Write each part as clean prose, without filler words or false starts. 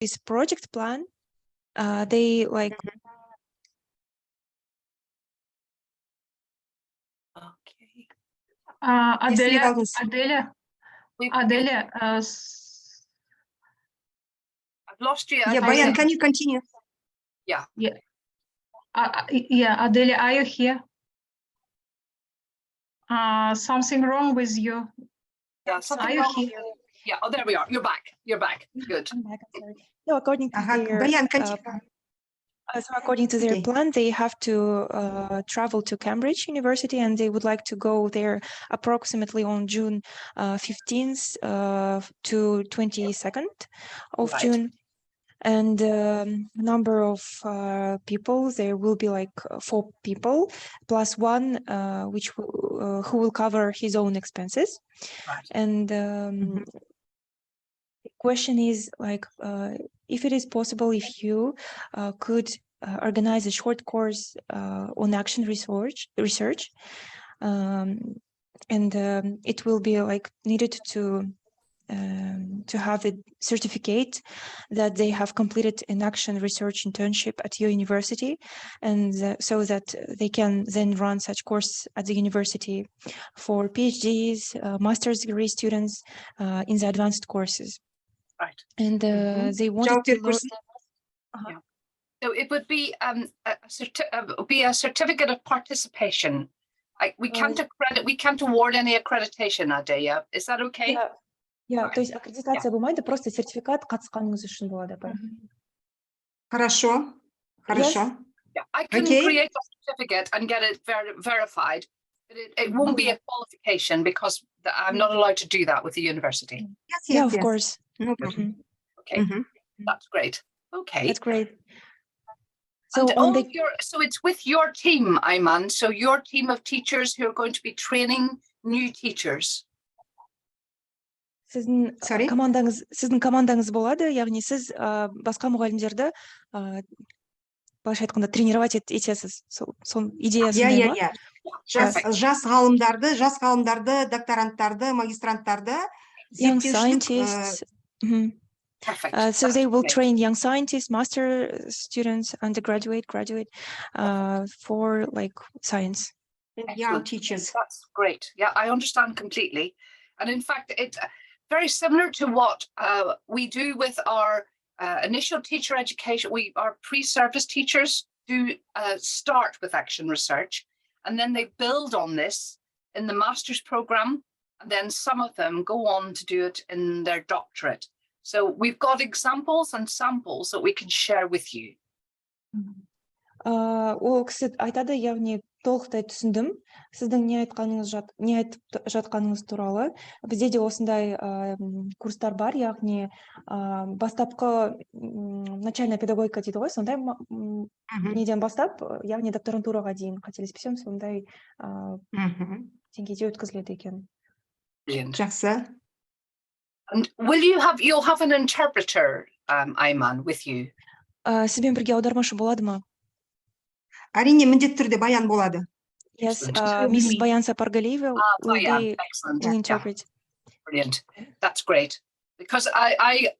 this project plan, they like. Okay. Adelia, I've lost you. Yeah, Bayan, can you continue? Yeah. yeah, Adelia, are you here? Something wrong with you? Yeah, something Are you wrong here? with you. Yeah, oh, there we are. You're back. You're back. Good. I'm back, I'm sorry. No, according to their Bayan, continue. so according to their Okay. plan, they have to travel to Cambridge University, and they would like to go there approximately on June 15th to 22nd of Right. June. And number of people, there will be like 4 people plus one who will cover his own expenses. Right. And the question is like, if it is possible, if you could organize a short course on action research, and it will be like needed to have a certificate that they have completed an action research internship at your university, and so that they can then run such course at the university for PhDs, master's degree students in the advanced courses. Right. And they wanted to learn. Yeah. So it would be a certificate of participation. We can't award any accreditation, Adelia. Is that okay? Yeah, то есть аккредитация бумаги, просто сертификат қатысқаныңыз үшін болады, апай. Хорошо. Хорошо. Yeah, I can create a certificate and get it verified, but it won't be a qualification because I'm not allowed to do that with the university. Yes, Yeah, of course. No problem. Okay, that's great. Okay, That's great. So so it's with your team, Ayman. So your team of teachers who are going to be training new teachers. Сіздің командаңыз болады, яғни сіз басқа мұғалімдерді былайша айтқанда тренировать етесіз. Сол идея сондай ма? Жас ғалымдарды, докторанттарды, магистранттарды, young scientists. Perfect. So they will train young scientists, master students, undergraduate, graduate for like science. Young teachers. That's great. Yeah, I understand completely. And in fact, it's very similar to what we do with our initial teacher education. Our pre-service teachers do start with action research, and then they build on this in the master's program, and then some of them go on to do it in their doctorate. So we've got examples and samples that we can share with you. Ол кісі айтады, яғни толықтай түсіндім. Сіздің не айтып жатқаныңыз туралы. Бізде де осындай курстар бар, яғни бастапқы начальная педагогика дейді ғой, сондай неден бастап, яғни докторантураға дейін, қателеспесем, сондай деңгейде өткізіледі екен. Жақсы. And you'll have an interpreter, Ayman, with you? Сізбен бірге аудармашы болады ма? Әрине, міндетті түрде Баян болады. Yes, Miss Bayan Sapargalieva will interpret. Brilliant. That's great. Because I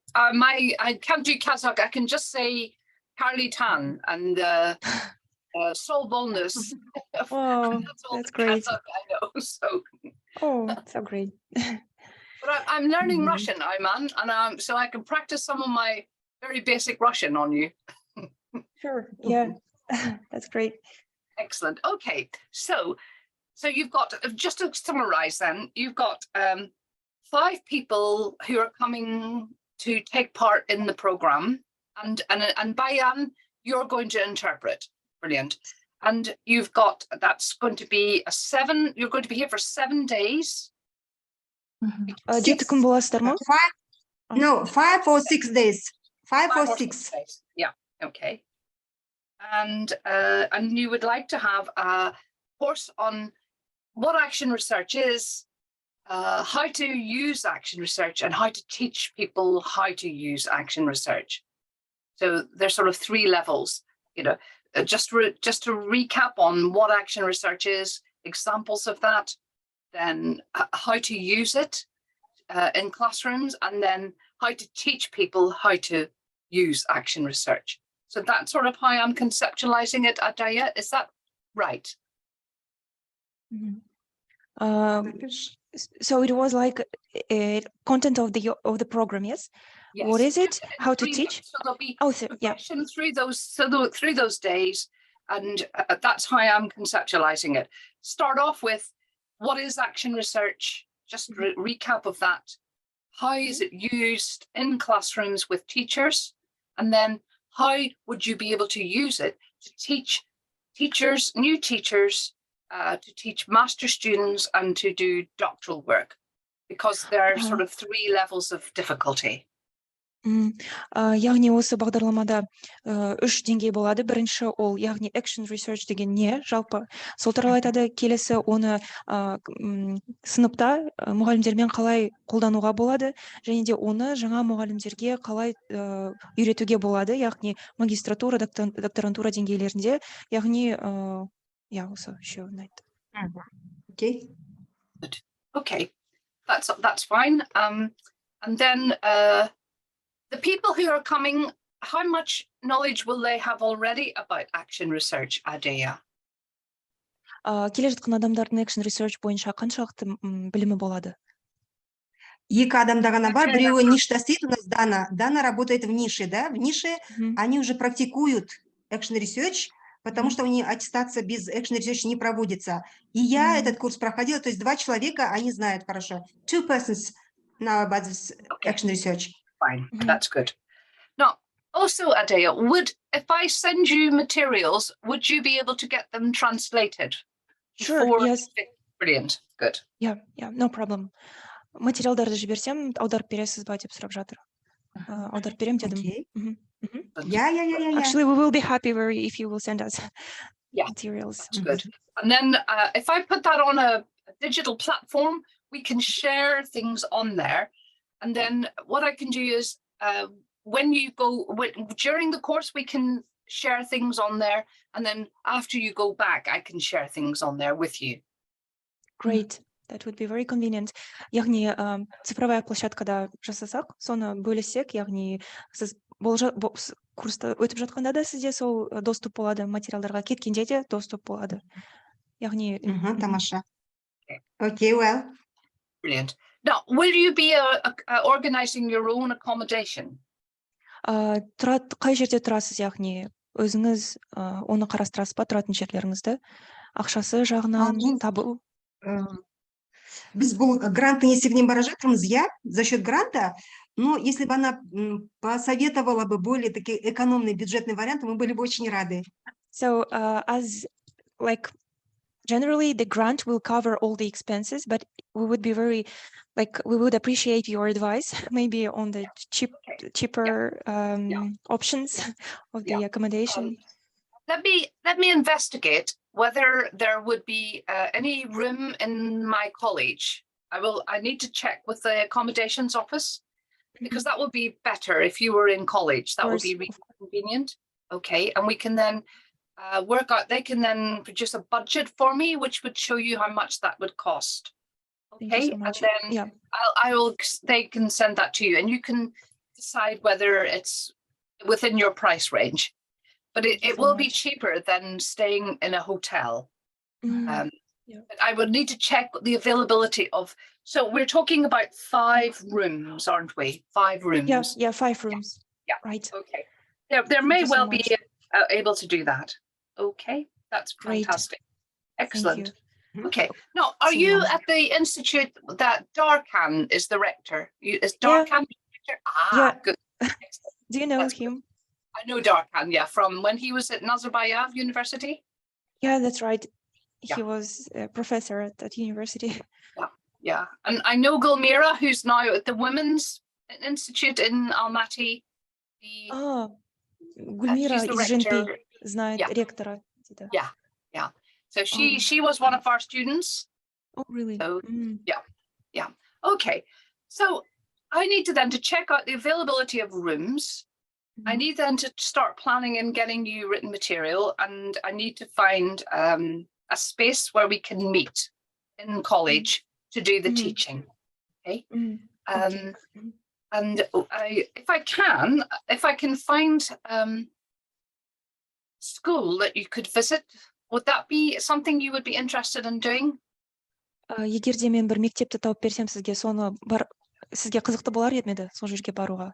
can't do Kazakh. I can just say Karli Tan and Sol Bolnus. Oh, that's great. Kazakh I know. So. Oh, so great. But I'm learning Russian, Ayman, and so I can practice some of my very basic Russian on you. Sure. Yeah, that's great. Excellent. Okay, so you've got, just to summarize then, you've got 5 people who are coming to take part in the program, and Bayan, you're going to interpret. Brilliant. And you've got, that's going to be you're going to be here for 7 days. 7 күн боласыздар ма? No, 5 or 6 days. 5 or 6 days. Yeah. Okay. And you would like to have a course on what action research is, how to use action research, and how to teach people how to use action research. So there's sort of 3 levels, just to recap on what action research is, examples of that, then how to use it in classrooms, and then how to teach people how to use action research. So that's sort of how I'm conceptualizing it, Adaya. Is that right? So it was like content of the program, yes? Yes. What is it? How to teach? So there'll be yeah. progression through those days, and that's how I'm conceptualizing it. Start off with what is action research? Just recap of that. How is it used in classrooms with teachers? And then how would you be able to use it to teach teachers, new teachers, to teach master students and to do doctoral work? Because there are sort of 3 levels of difficulty. Яғни осы бағдарламада 3 деңгей болады. Бірінші ол, яғни action research деген не жалпы. Сол туралы айтады. Келесі оны сыныпта мұғалімдермен қалай қолдануға болады, және де оны жаңа мұғалімдерге қалай үйретуге болады, яғни магистратура, докторантура деңгейлерінде, яғни осы үшеуін айтты. Okay. Good. Okay, that's fine. And then the people who are coming, how much knowledge will they have already about action research, Adaya? Келе жатқан адамдардың action research бойынша қаншалықты білімі болады? 2 адамда ғана бар. Біреуі ништа стоит у нас, Дана. Дана работает в нише, да? В нише они уже практикуют action research, потому что у них аттестация без action research не проводится. И я этот курс проходила, то есть 2 человека, они знают хорошо. 2 persons know about this action research. Fine, that's good. Now, also, Adaya, if I send you materials, would you be able to get them translated? Sure, yes. Brilliant, good. Yeah, no problem. Материалдарды жіберсем, аударып бересіз ба деп сұрап жатыр. Аударып берем дедім. Yeah. Actually, we will be happy if you will send us materials. That's good. And then if I put that on a digital platform, we can share things on there. And then what I can do is when you go, during the course, we can share things on there. And then after you go back, I can share things on there with you. Great. That would be very convenient. Яғни цифровая площадкада жасасақ, соны бөлісек, яғни сіз курста өтіп жатқанда да сізде сол доступ болады, материалдарға кеткенде де доступ болады. Яғни Тамаша. Okay, well. Brilliant. Now, will you be organizing your own accommodation? Қай жерде тұрасыз, яғни өзіңіз оны қарастырасыз ба, тұратын жерлеріңізді? Ақшасы жағынан табу? Біз бұл грантты есебінен бара жатырмыз, за счет гранта, но если бы она посоветовала бы более такие экономные бюджетные варианты, мы были бы очень рады. So, as like generally the grant will cover all the expenses, but we would be we would appreciate your advice, maybe on the cheaper options of the accommodation. Let me investigate whether there would be any room in my college. I need to check with the accommodations office, because that would be better if you were in college. That would be really convenient. Okay, and we can then work out, they can then produce a budget for me, which would show you how much that would cost. Okay, so and then they can send that to you, and you can decide whether it's within your price range. But it will be cheaper than staying in a hotel. But I would need to check the availability of, so we're talking about 5 rooms, aren't we? 5 rooms. Yeah, 5 rooms. Yeah, right. Okay. There may well be able to do that. Okay, that's fantastic. Excellent. Okay. Now, are you at the institute that Darkan is the rector? Is Darkan the rector? Good. Do you know him? I know Darkan, from when he was at Nazarbayev University. Yeah, that's right. He was a professor at that university. Yeah. And I know Gulmira, who's now at the Women's Institute in Almaty. Gulmira из ЖНП знает ректора. Yeah. So she was one of our students. Oh, really? So, yeah. Okay. So I need to then to check out the availability of rooms. I need then to start planning and getting you written material, and I need to find a space where we can meet in college to do the teaching. Okay. And if I can find school that you could visit, would that be something you would be interested in doing? Егер де мен бір мектепті тауып берсем сізге, сізге қызықты болар еді ме сол жерге баруға?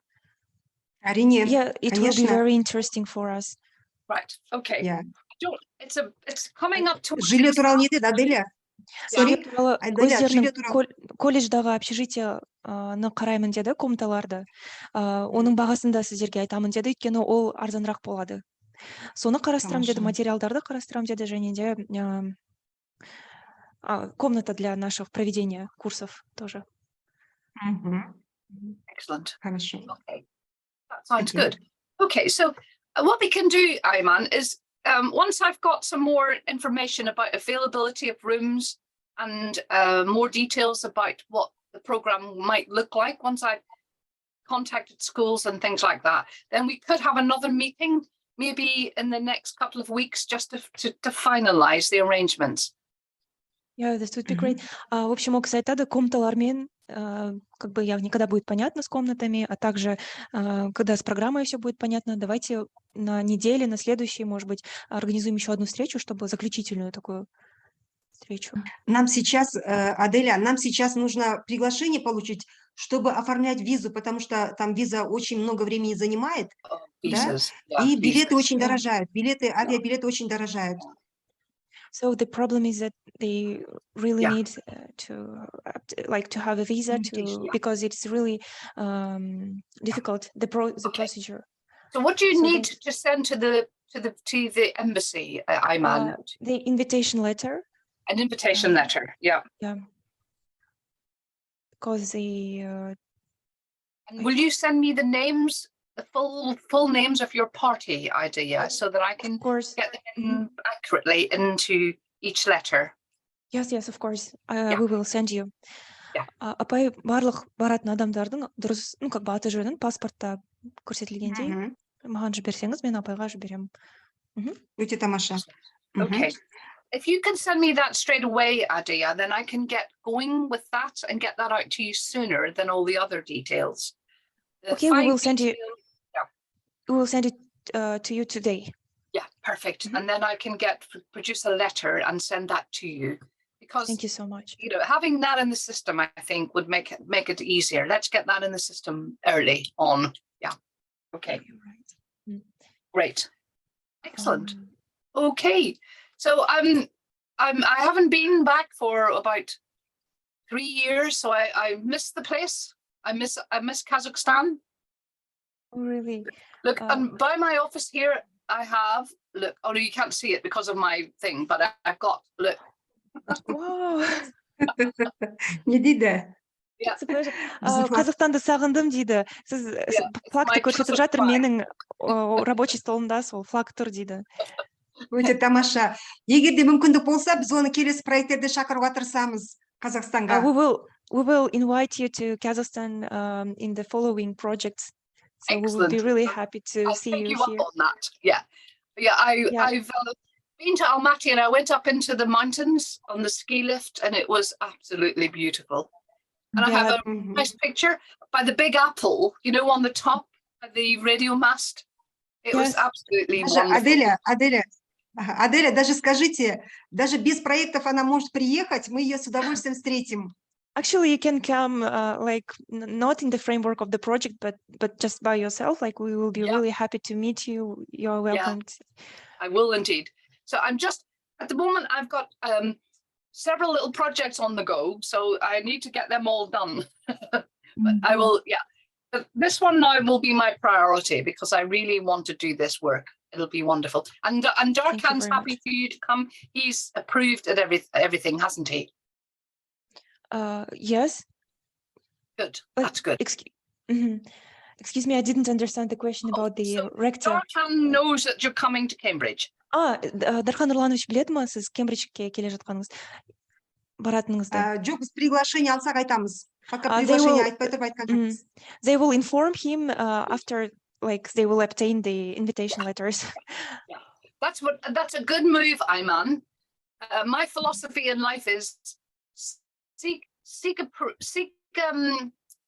Әрине, Yeah, it will be конечно. very interesting for us. Right. Okay. Yeah. It's coming up to. Жилье туралы не деді, Аделя? Жилье туралы өздерінің туралы. колледждағы общежитияны қараймын деді, комнаталарды. Оның бағасын да сіздерге айтамын деді, өйткені ол арзанырақ болады. Соны қарастырамын деді, материалдарды қарастырамын деді, және де комната для наших проведения курсов тоже. Excellent. Хорошо. Okay. That sounds good. Okay, so what we can do, Ayman, is once I've got some more information about availability of rooms and more details about what the program might look like, once I've contacted schools and things like that, then we could have another meeting maybe in the next couple of weeks just to finalize the arrangements. Yeah, this would be great. В общем, ол кісі айтады, комнаталармен, как бы, яғни, когда будет понятно с комнатами, а также, когда с программой все будет понятно, давайте на неделе, на следующей, может быть, организуем еще одну встречу, чтобы заключительную такую встречу. Нам сейчас, Аделя, нам сейчас нужно приглашение получить, чтобы оформлять визу, потому что там виза очень много времени занимает, да? И билеты очень дорожают, авиабилеты очень дорожают. So the problem is that they really need to have a visa because it's really difficult, the procedure. So what do you need to send to the embassy, Ayman? The invitation letter. An invitation letter, yeah. Yeah. Because and will you send me the names, the full names of your party idea, so that I can get them accurately into each letter? Yes, of course. We will send you. Апай барлық баратын адамдардың дұрыс, как бы аты жөнін паспортта көрсетілгендей маған жіберсеңіз, мен апайға жіберемін. Өте тамаша. Okay. If you can send me that straight away, Adia, then I can get going with that and get that out to you sooner than all the other details. Okay, we will send you. We will send it to you today. Yeah, perfect. And then I can produce a letter and send that to you. Because thank you so much. You know, having that in the system, I think, would make it easier. Let's get that in the system early on. Yeah. Okay. Right. Great. Excellent. Okay. So I haven't been back for about 3 years, so I miss the place. I miss Kazakhstan. Oh, really? Look, and by my office here, I have look. Oh no, you can't see it because of my thing, but I've got look. Wow. Не дейді. Қазақстанды сағындым дейді. Сіз флагты көрсетіп жатыр, менің рабочий столымда сол флаг тұр дейді. Өте тамаша. Егер де мүмкіндік болса, біз оны келесі проекттерде шақыруға тырысамыз Қазақстанға. We will invite you to Kazakhstan in the following projects. So Excellent. We will be really happy to see you here. On that. Yeah. I've been to Almaty and I went up into the mountains on the ski lift and it was absolutely beautiful. And I have a nice picture by the Big Apple, you know, on the top of the radio mast. It was absolutely wonderful. Аделя, даже скажите, даже без проектов она может приехать, мы ее с удовольствием встретим. Actually, you can come not in the framework of the project, but just by yourself. Like we will be really happy to meet you. You're welcome. I will indeed. So I'm just at the moment I've got several little projects on the go, so I need to get them all done. But I will, But this one now will be my priority because I really want to do this work. It'll be wonderful. And Darkan's happy for you to come. He's approved at everything, hasn't he? Yes. Good. That's good. Excuse me, I didn't understand the question about the rector. Darkan knows that you're coming to Cambridge. Дархан Нұрланович біледі ма сіз Кембриджге келе жатқаныңыз, баратыныңызды? Жоқ, біз приглашение алсақ айтамыз. Пока приглашение айтпай тұрып айтқан жоқпыз. They will inform him after, they will obtain the invitation letters. That's a good move, Ayman. My philosophy in life is seek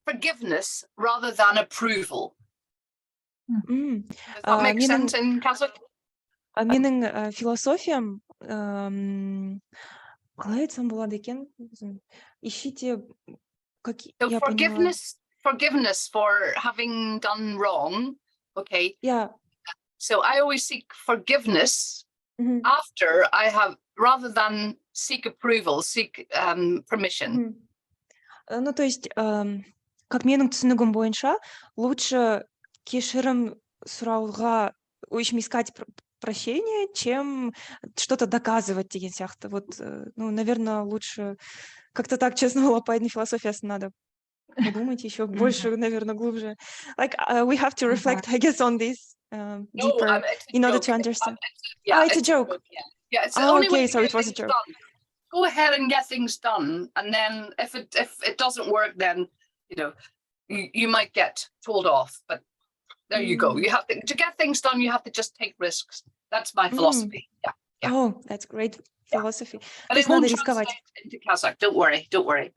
forgiveness rather than approval. Does that make sense in Kazakh? Менің философиям қалай айтсам болады екен? Ищите, как So я поняла. forgiveness for having done wrong. Okay. Yeah. So I always seek forgiveness after I have, rather than seek approval, seek permission. Ну, то есть, как менің түсінігім бойынша, лучше кешірім сұрауға, в общем, искать прощение, чем что-то доказывать деген сияқты. Вот, ну, наверное, лучше как-то так, честно, лопатной философии надо подумать еще больше, наверное, глубже. Like, we have to reflect, I guess, on this deeper in order to understand. It's a joke. Yeah, it's the only way okay, to so get it was a things joke. done. Go ahead and get things done, and then if it doesn't work, then you might get told off. But there you go. You have to get things done. You have to just take risks. That's my philosophy. Yeah. Oh, that's great philosophy. And it won't translate into Kazakh. Don't worry.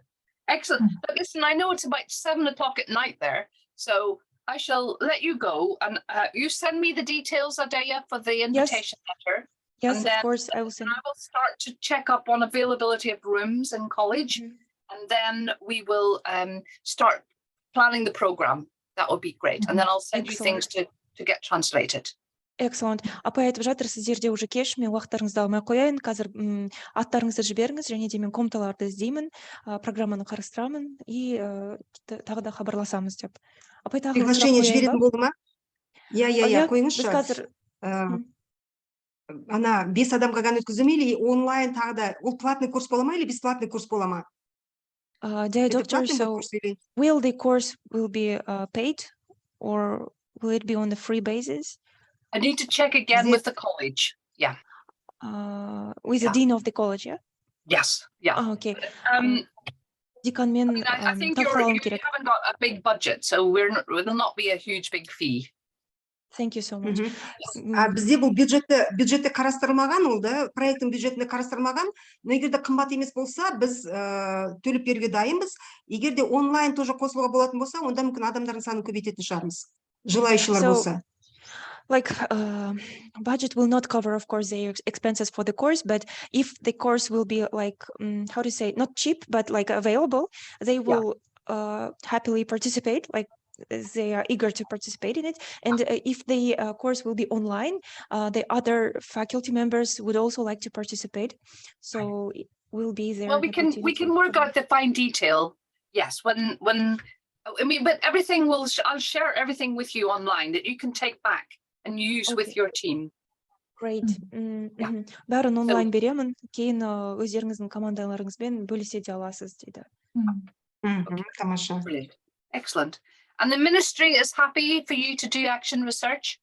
Excellent. But listen, I know it's about 7 o'clock at night there, so I shall let you go, and you send me the details, Adeya, for the invitation letter. Yes, and then, of course, I will send. I will start to check up on availability of rooms in college, and then we will start planning the program. That would be great. And then I'll send you things to get translated. Excellent. Апай айтып жатыр, сіздерде уже кеш, мен уақыттарыңызды алмай қояйын. Қазір аттарыңызды жіберіңіз, және де мен комнаталарды іздеймін, программаны қарастырамын, и тағы да хабарласамыз деп. Апай тағы приглашение жіберетін болды ма? Иә, қойыңызшы. Біз қазір ана 5 адамға ғана өткізу ме, или онлайн тағы да, ол платный курс бола ма, или бесплатный курс бола ма? Dear doctor, so will the course will be paid, or will it be on the free basis? I need to check again with the college. Yeah. With the dean of the college, yeah? Yes. Yeah. Okay. Деканмен, I think you haven't got a big budget, so will not be a huge big fee. Thank you so much. Бізде бұл бюджетте қарастырылмаған, ол да проекттің бюджетінде қарастырылмаған, но егер де қымбат емес болса, біз төлеп беруге дайынбыз. Егер де онлайн тоже қосылуға болатын болса, онда мүмкін адамдардың санын көбейтетін шығармыз. Желающилар болса. Like, budget will not cover, of course, the expenses for the course, but if the course will be like, how to say, not cheap, but like available, they will happily participate, like they are eager to participate in it. And if the course will be online, the other faculty members would also like to participate. So it will be there. Well, we can work out the fine detail. Yes, when I mean, but everything I'll share everything with you online that you can take back and use with your team. Great. Бәрін онлайн беремін, кейін өздеріңіздің командаларыңызбен бөлісе де аласыз дейді. Тамаша. Excellent. And the ministry is happy for you to do action research?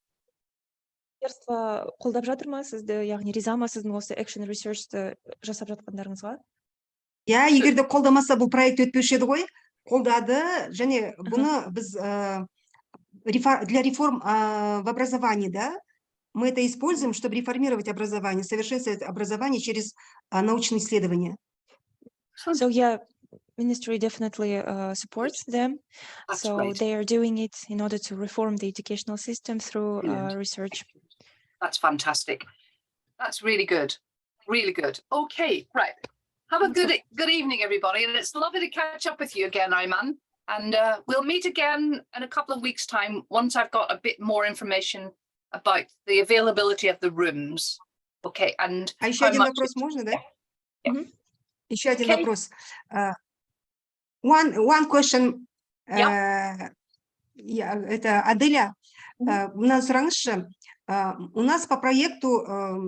Министерство қолдап жатыр ма сізді, яғни риза ма сіздің осы action research-ті жасап жатқандарыңызға? Иә, егер де қолдамаса бұл проект өтпеуші еді ғой, қолдады, және бұны біз для реформ в образовании, да, мы это используем, чтобы реформировать образование, совершенствовать образование через научные исследования. So yeah, ministry definitely supports them. So they are doing it in order to reform the educational system through research. That's fantastic. That's really good. Really good. Okay, right. Have a good evening, everybody. And it's lovely to catch up with you again, Ayman. And we'll meet again in a couple of weeks' time once I've got a bit more information about the availability of the rooms. Okay, and еще один вопрос можно, да? Еще один вопрос. One question. Это Аделя. У нас раньше, у нас по проекту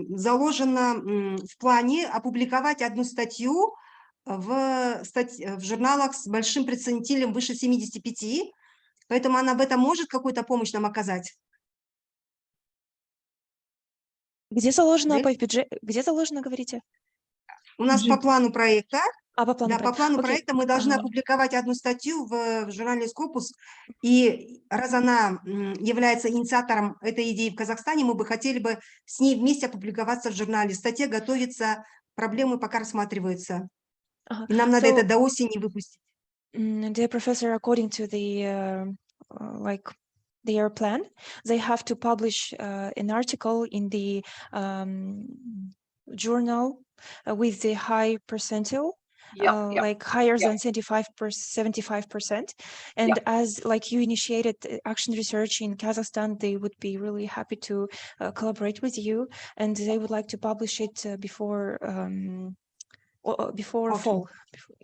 заложено в плане опубликовать одну статью в журналах с большим представителем выше 75, поэтому она в этом может какую-то помощь нам оказать. Где заложено, по бюджету? Где заложено, говорите? У нас по плану проекта. По плану проекта мы должны опубликовать одну статью в журнале Scopus, и раз она является инициатором этой идеи в Казахстане, мы бы хотели бы с ней вместе опубликоваться в журнале. Статья готовится, проблемы пока рассматриваются. И нам надо это до осени выпустить. Dear professor, according to the like their plan, they have to publish an article in the journal with the high percentile, like higher than 75%. And as like you initiated action research in Kazakhstan, they would be really happy to collaborate with you, and they would like to publish it before fall,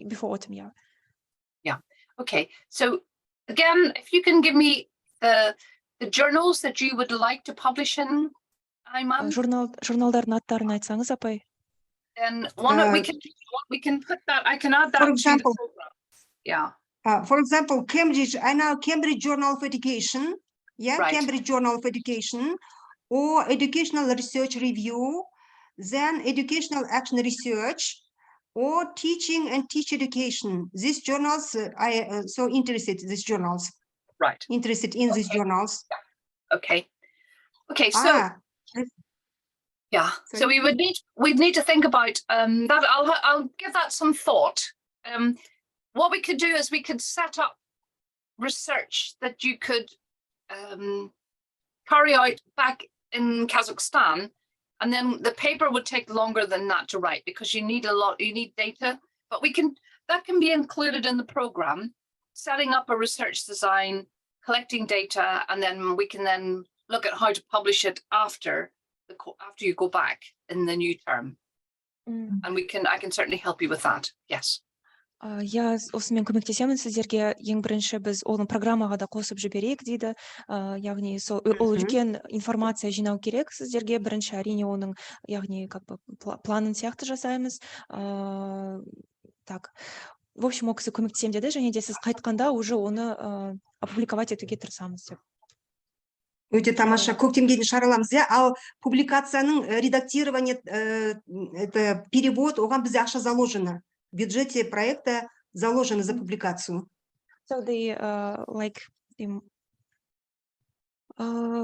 before autumn. Yeah. Okay. So again, if you can give me the journals that you would like to publish in, Ayman. Журналдардың аттарын айтсаңыз, апай. Then we can put that. I can add that. For example, to the program. Yeah. For example, Cambridge. I know Cambridge Journal of Education. Yeah, Right. Cambridge Journal of Education, or Educational Research Review, then Educational Action Research, or Teaching and Teach Education. These journals, I so interested in these journals. Right. Interested in these journals. Okay. Okay. So. Yeah, so we'd need to think about that. I'll give that some thought. What we could do is we could set up research that you could carry out back in Kazakhstan, and then the paper would take longer than that to write because you need data. But that can be included in the program, setting up a research design, collecting data, and then we can then look at how to publish it after you go back in the new term. And I can certainly help you with that. Yes. Я осымен көмектесемін сіздерге. Ең бірінші біз оны программаға да қосып жіберейік дейді. Яғни ол үлкен информация жинау керек сіздерге. Бірінші әрине оның яғни как бы планын сияқты жасаймыз. Так. В общем, ол кісі көмектесем деді, және де сіз қайтқанда уже оны опубликовать етуге тырысамыз деп. Өте тамаша. Көктемге дейін шығараламыз, иә. Ал публикацияның редактирование, это перевод, оған бізде ақша заложено. В бюджете проекта заложено за публикацию. So the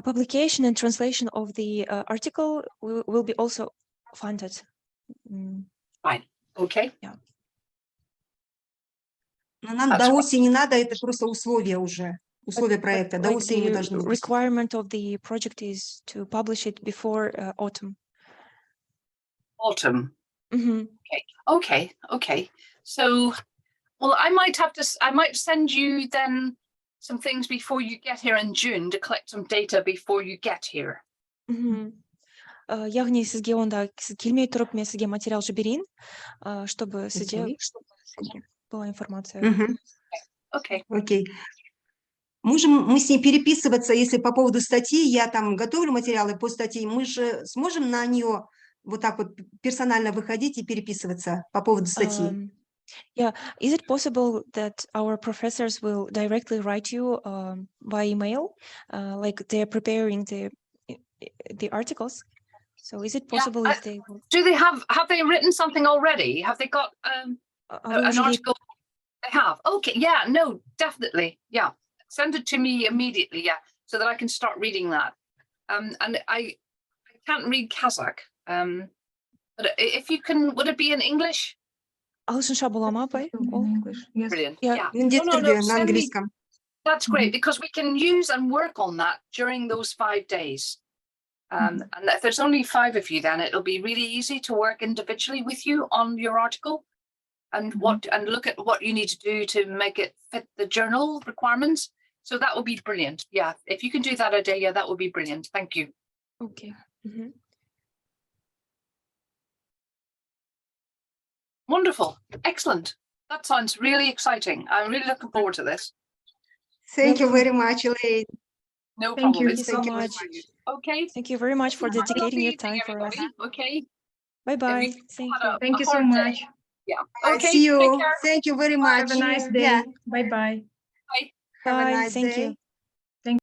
publication and translation of the article will be also funded. Fine. Okay. Yeah. Но нам до осени не надо, это просто условия уже. Условия проекта. До осени мы должны. The requirement of the project is to publish it before autumn. Autumn. Okay. So, well, I might send you then some things before you get here in June to collect some data before you get here. Яғни сізге онда келмей тұрып, мен сізге материал жіберейін, чтобы сізде была информация. Okay. Можем мы с ней переписываться, если по поводу статьи, я там готовлю материалы по статье, мы же сможем на нее вот так вот персонально выходить и переписываться по поводу статьи. Yeah, is it possible that our professors will directly write you by email, like they're preparing the articles? So is it possible if they will... Do they have they written something already? Have they got an article? They have. Okay, yeah, no, definitely, yeah. Send it to me immediately, yeah, so that I can start reading that. And I can't read Kazakh. But if you can, would it be in English? Ағылшынша бола ма, апай? Yes. Brilliant. Yeah. На английском. That's great, because we can use and work on that during those 5 days. And if there's only 5 of you, then it'll be really easy to work individually with you on your article and look at what you need to do to make it fit the journal requirements. So that would be brilliant. Yeah, if you can do that a day, yeah, that would be brilliant. Thank you. Okay. Wonderful. Excellent. That sounds really exciting. I'm really looking forward to this. Thank you very much, Elaine. No Thank problem. you It's so so much. Okay. Thank you very much for Have a dedicating lovely your evening, time for us. everybody. Okay. Bye-bye. Thank you. Thank you so hard day. much. Yeah. Okay, Okay. see you. Take care. Thank you very much. Have a nice day. Yeah. Bye-bye. Bye. Have a Bye. nice Thank day. you.